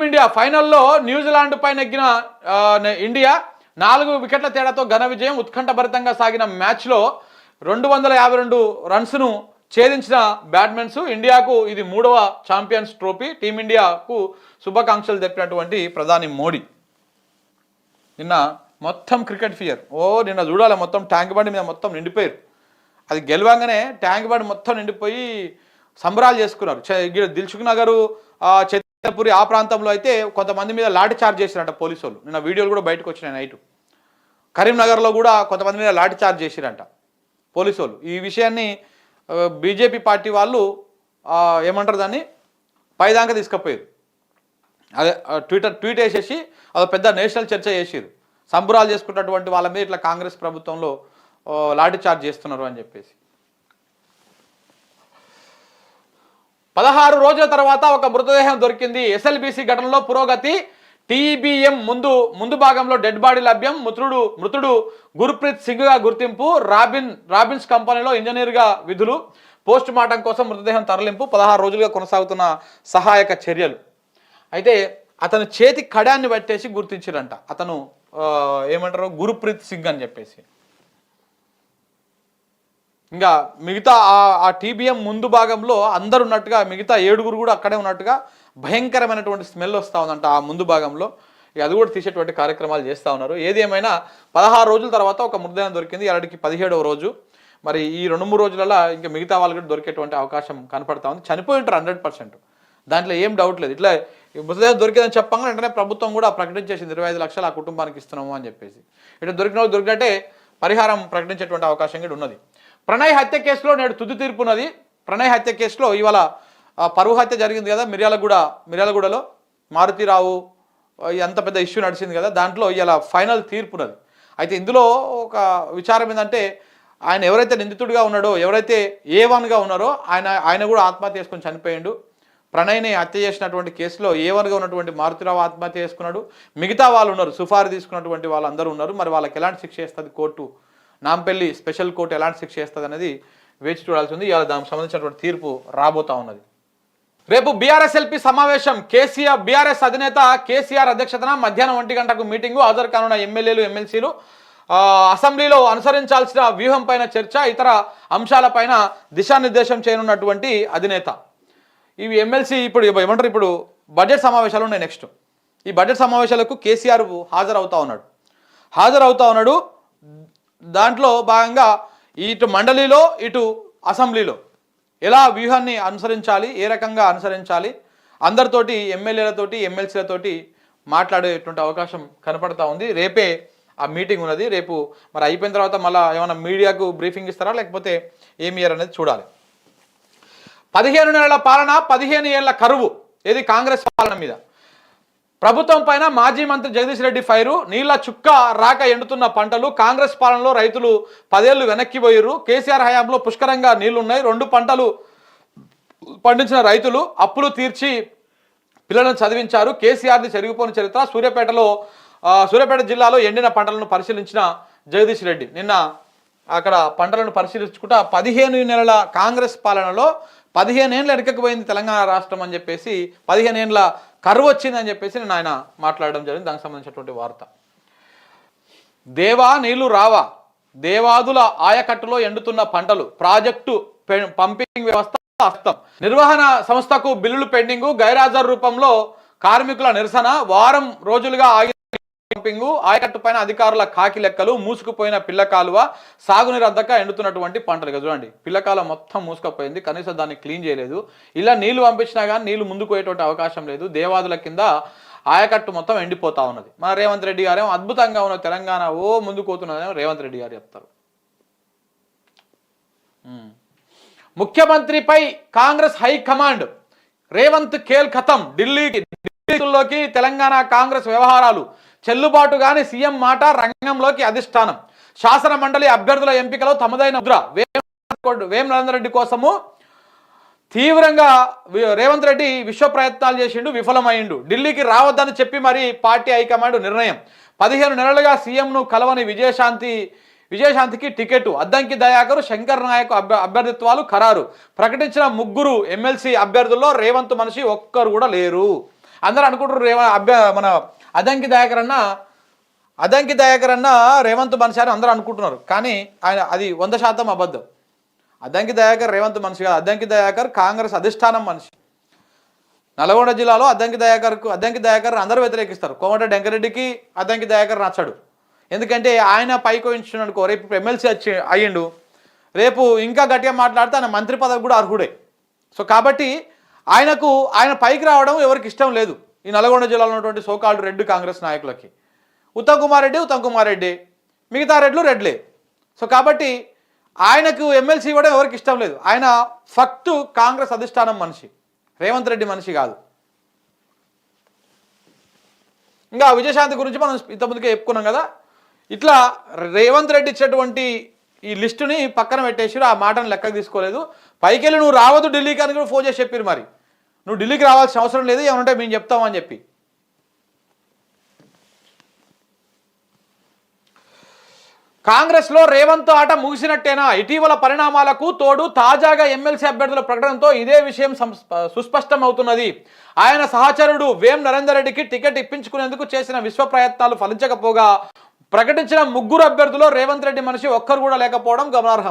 India ఫైనల్లో New Zealand పై నెగ్గిన India 4 వికెట్ల తేడాతో ఘన విజయం. ఉత్కంఠభరితంగా సాగిన మ్యాచ్లో 252 రన్స్ను ఛేదించిన బ్యాట్స్మెన్స్. ఇండియాకు ఇది 3వ ఛాంపియన్స్ ట్రోఫీ. టీమిండియాకు శుభాకాంక్షలు తెలిపినటువంటి ప్రధాని మోడీ. నిన్న మొత్తం క్రికెట్ ఫియర్ నిన్న చూడాలి, మొత్తం ట్యాంక్ బండి మీద మొత్తం నిండిపోయారు. అది గెలవంగానే ట్యాంక్ బండి మొత్తం నిండిపోయి సంబరాలు చేసుకున్నారు. దిల్సుఖ్ నగర్, ఛత్రపురి ఆ ప్రాంతంలో అయితే కొంతమంది మీద లాఠీ చార్జ్ చేసిరంట పోలీసు వాళ్ళు. నిన్న వీడియోలు కూడా బయటకు వచ్చినాయి నైటు. కరీంనగర్లో కూడా కొంతమంది మీద లాఠీ చార్జ్ చేసిరంట పోలీసు వాళ్ళు. ఈ విషయాన్ని బీజేపీ పార్టీ వాళ్ళు ఏమంటారు దాన్ని పైదాకా తీసుకుపోయారు. అదే ట్వీట్ వేసేసి అది పెద్ద నేషనల్ చర్చ చేసిరు. సంబరాలు చేసుకున్నటువంటి వాళ్ళ మీద ఇట్లా కాంగ్రెస్ ప్రభుత్వంలో లాఠీ చార్జ్ చేస్తున్నారు అని చెప్పేసి. 16 రోజుల తర్వాత ఒక మృతదేహం దొరికింది. ఎస్ఎల్బీసీ ఘటనలో పురోగతి. టీబీఎం ముందు భాగంలో డెడ్ బాడీ లభ్యం. మృతుడు గుర్ప్రీత్ సింగ్గా గుర్తింపు. రాబిన్స్ కంపెనీలో ఇంజనీర్గా విధులు. పోస్ట్ మార్టం కోసం మృతదేహం తరలింపు. 16 రోజులుగా కొనసాగుతున్న సహాయక చర్యలు. అయితే అతను చేతి కడాన్ని పట్టేసి గుర్తించారంట. అతను ఏమంటారు గుర్ప్రీత్ సింగ్ అని చెప్పేసి. ఇంకా మిగతా ఆ టీబీఎం ముందు భాగంలో అందరు ఉన్నట్టుగా మిగతా 7 కూడా అక్కడే ఉన్నట్టుగా భయంకరమైనటువంటి స్మెల్ వస్తూ ఉందంట ఆ ముందు భాగంలో. అది కూడా తీసేటువంటి కార్యక్రమాలు చేస్తూ ఉన్నారు. ఏది ఏమైనా 16 రోజుల తర్వాత ఒక మృతదేహం దొరికింది. అలాంటికి 17వ రోజు. మరి ఈ 2-3 రోజులలో ఇంకా మిగతా వాళ్ళు కూడా దొరికేటువంటి అవకాశం కనపడతా ఉంది. చనిపోయి ఉంటారు 100%, దాంట్లో ఏం డౌట్ లేదు. ఇట్లా మృతదేహం దొరికిందని చెప్పంగా వెంటనే ప్రభుత్వం కూడా ప్రకటించేసింది 25 లక్షలు ఆ కుటుంబానికి ఇస్తున్నాము అని చెప్పేసి. ఇట్లా దొరికినట్టే పరిహారం ప్రకటించేటువంటి అవకాశం కూడా ఉన్నది. ప్రణయ్ హత్య కేసులో నేడు తుది తీర్పు ఉన్నది. ప్రణయ్ హత్య కేసులో ఇవాళ పరువు హత్య జరిగింది కదా మిర్యాలగూడలో మారుతీరావు, ఎంత పెద్ద ఇష్యూ నడిచింది కదా, దాంట్లో ఇవాళ ఫైనల్ తీర్పు ఉన్నది. అయితే ఇందులో ఒక విచారం ఏంటంటే ఆయన ఎవరైతే నిందితుడిగా ఉన్నాడో, ఎవరైతే A1గా ఉన్నారో ఆయన కూడా ఆత్మహత్య చేసుకొని చనిపోయిండు. ప్రణయ్ని హత్య చేసినటువంటి కేసులో A1గా ఉన్నటువంటి మారుతిరావు ఆత్మహత్య చేసుకున్నాడు. మిగతా వాళ్ళు ఉన్నారు, సుఫారు తీసుకున్నటువంటి వాళ్ళు అందరూ ఉన్నారు. మరి వాళ్ళకి ఎలాంటి శిక్ష వేస్తుంది కోర్టు, నాంపల్లి స్పెషల్ కోర్టు ఎలాంటి శిక్ష వేస్తుంది అనేది వేచి చూడాల్సి ఉంది. ఇవాళ దానికి సంబంధించినటువంటి తీర్పు రాబోతా ఉన్నది. రేపు బీఆర్ఎస్ఎల్పీ సమావేశం. బీఆర్ఎస్ అధినేత కేసీఆర్ అధ్యక్షతన మధ్యాహ్నం 1 గంటకు మీటింగు. హాజరు కానున్న ఎమ్మెల్యేలు, ఎమ్మెల్సీలు. అసెంబ్లీలో అనుసరించాల్సిన వ్యూహం పైన చర్చ, ఇతర అంశాలపైన దిశానిర్దేశం చేయనున్నటువంటి అధినేత. ఇవి ఎమ్మెల్సీ ఇప్పుడు ఏమంటారు, ఇప్పుడు బడ్జెట్ సమావేశాలు ఉన్నాయి నెక్స్ట్. ఈ బడ్జెట్ సమావేశాలకు కేసీఆర్ హాజరవుతా ఉన్నాడు. దాంట్లో భాగంగా ఇటు మండలిలో ఇటు అసెంబ్లీలో ఎలా వ్యూహాన్ని అనుసరించాలి, ఏ రకంగా అనుసరించాలి, అందరితోటి ఎమ్మెల్యేలతోటి ఎమ్మెల్సీలతోటి మాట్లాడేటువంటి అవకాశం కనపడతా ఉంది. రేపే ఆ మీటింగ్ ఉన్నది. రేపు మరి అయిపోయిన తర్వాత మళ్ళీ ఏమైనా మీడియాకు బ్రీఫింగ్ ఇస్తారా లేకపోతే ఏమి ఇయ్యారు అనేది చూడాలి. 15 నెలల పాలన, 15 ఏళ్ల కరువు. ఏది కాంగ్రెస్ పాలన మీద. ప్రభుత్వం పైన మాజీ మంత్రి జగదీష్ రెడ్డి ఫైరు. నీళ్ల చుక్క రాక ఎండుతున్న పంటలు. కాంగ్రెస్ పాలనలో రైతులు 10 ఏళ్లు వెనక్కిపోయారు. కేసీఆర్ హయాంలో పుష్కరంగా నీళ్లున్నాయి. 2 పంటలు పండించిన రైతులు అప్పులు తీర్చి పిల్లలను చదివించారు. కేసీఆర్ది చెరిగిపోని చరిత్ర. సూర్యాపేట జిల్లాలో ఎండిన పంటలను పరిశీలించిన జగదీష్ రెడ్డి నిన్న అక్కడ పంటలను పరిశీలించుకుంటా 15 నెలల కాంగ్రెస్ పాలనలో 15 ఏళ్ళు వెనకపోయింది తెలంగాణ రాష్ట్రం అని చెప్పేసి, 15 ఏళ్ళ కరువు వచ్చిందని చెప్పేసి నేను ఆయన మాట్లాడడం జరిగింది. దానికి సంబంధించినటువంటి వార్త. దేవా నీళ్లు రావా, దేవాదుల ఆయకట్టులో ఎండుతున్న పంటలు, ప్రాజెక్టు పంపింగ్ వ్యవస్థ అస్తం, నిర్వహణ సంస్థకు బిల్లులు పెండింగు, గైర్హాజరు రూపంలో కార్మికుల నిరసన, వారం రోజులుగా ఆగి పంపింగు, ఆయకట్టు పైన అధికారుల కాకి లెక్కలు, మూసుకుపోయిన పిల్ల కాలువ, సాగునీరు అద్దక ఎండుతున్నటువంటి పంటలు. చూడండి, పిల్ల కాలువ మొత్తం మూసుకుపోయింది, కనీసం దాన్ని క్లీన్ చేయలేదు. ఇలా నీళ్లు పంపించినా కానీ నీళ్లు ముందుకు పోయేటువంటి అవకాశం లేదు. దేవాదుల కింద ఆయకట్టు మొత్తం ఎండిపోతా ఉన్నది. మన రేవంత్ రెడ్డి గారేమో అద్భుతంగా ఉన్న తెలంగాణ ముందుకు పోతున్నదేమో రేవంత్ రెడ్డి గారు చెప్తారు. ముఖ్యమంత్రిపై కాంగ్రెస్ హైకమాండ్. రేవంత్ ఖేల్ ఖతం. ఢిల్లీలోకి తెలంగాణ కాంగ్రెస్ వ్యవహారాలు చెల్లుబాటు గాని సీఎం మాట. రంగంలోకి అధిష్టానం. శాసన మండలి అభ్యర్థుల ఎంపికలో తమదైన ముద్ర. వేం నరేందర్ రెడ్డి కోసము తీవ్రంగా రేవంత్ రెడ్డి విశ్వ ప్రయత్నాలు చేసిండు, విఫలమైండు. ఢిల్లీకి రావద్దని చెప్పి మరి పార్టీ హైకమాండ్ నిర్ణయం. 15 నెలలుగా సీఎంను కలవని విజయశాంతికి టికెట్. అద్దంకి దయాకర్, శంకర్ నాయక్ అభ్యర్థిత్వాలు ఖరారు. ప్రకటించిన 3 ఎమ్మెల్సీ అభ్యర్థుల్లో రేవంత్ మనిషి ఒక్కరు కూడా లేరు. అందరూ అనుకుంటారు మన అద్దంకి దయాకర్ అన్న రేవంత్ మనిషి అని అందరూ అనుకుంటున్నారు. కానీ ఆయన అది 100% అబద్ధం. అద్దంకి దయాకర్ రేవంత్ మనిషి కాదు. అద్దంకి దయాకర్ కాంగ్రెస్ అధిష్టానం మనిషి. నల్గొండ జిల్లాలో అద్దంకి దయాకర్ అందరూ వ్యతిరేకిస్తారు. కోమటిరెడ్డి వెంకరెడ్డికి అద్దంకి దయాకర్ నచ్చాడు. ఎందుకంటే ఆయన పైకి ఉంచుకున్నాడుకో, రేపు ఎమ్మెల్సీ అయ్యిండు, రేపు ఇంకా గట్టిగా మాట్లాడితే ఆయన మంత్రి పదవి కూడా అర్హుడే. సో కాబట్టి ఆయన పైకి రావడం ఎవరికి ఇష్టం లేదు ఈ నల్గొండ జిల్లాలో ఉన్నటువంటి సోకాల్డ్ రెడ్డి కాంగ్రెస్ నాయకులకి. ఉత్తమ్ కుమార్ రెడ్డి, మిగతా రెడ్లే. సో కాబట్టి ఆయనకు ఎమ్మెల్సీ ఇవ్వడం ఎవరికి ఇష్టం లేదు. ఆయన ఫక్తు కాంగ్రెస్ అధిష్టానం మనిషి, రేవంత్ రెడ్డి మనిషి కాదు. ఇంకా విజయశాంతి గురించి మనం ఇంతకుముందుకే చెప్పుకున్నాం కదా. ఇట్లా రేవంత్ రెడ్డి ఇచ్చినటువంటి ఈ లిస్టుని పక్కన పెట్టేసి ఆ మాటను లెక్కకు తీసుకోలేదు. పైకి వెళ్ళి నువ్వు రావద్దు ఢిల్లీకి అని కూడా ఫోన్ చేసి చెప్పారు. మరి నువ్వు ఢిల్లీకి రావాల్సిన అవసరం లేదు, ఏమంటే మేము చెప్తామని చెప్పి. కాంగ్రెస్లో రేవంత్ ఆట ముగిసినట్టేనా? ఇటీవల పరిణామాలకు తోడు తాజాగా ఎమ్మెల్సీ అభ్యర్థుల ప్రకటనతో ఇదే విషయం సుస్పష్టం అవుతున్నది. ఆయన సహచరుడు వేం నరేందర్ రెడ్డికి టికెట్ ఇప్పించుకునేందుకు చేసిన విశ్వ ప్రయత్నాలు ఫలించకపోగా ప్రకటించిన 3 అభ్యర్థుల్లో రేవంత్ రెడ్డి మనిషి ఒక్కరు కూడా లేకపోవడం గమనార్హం.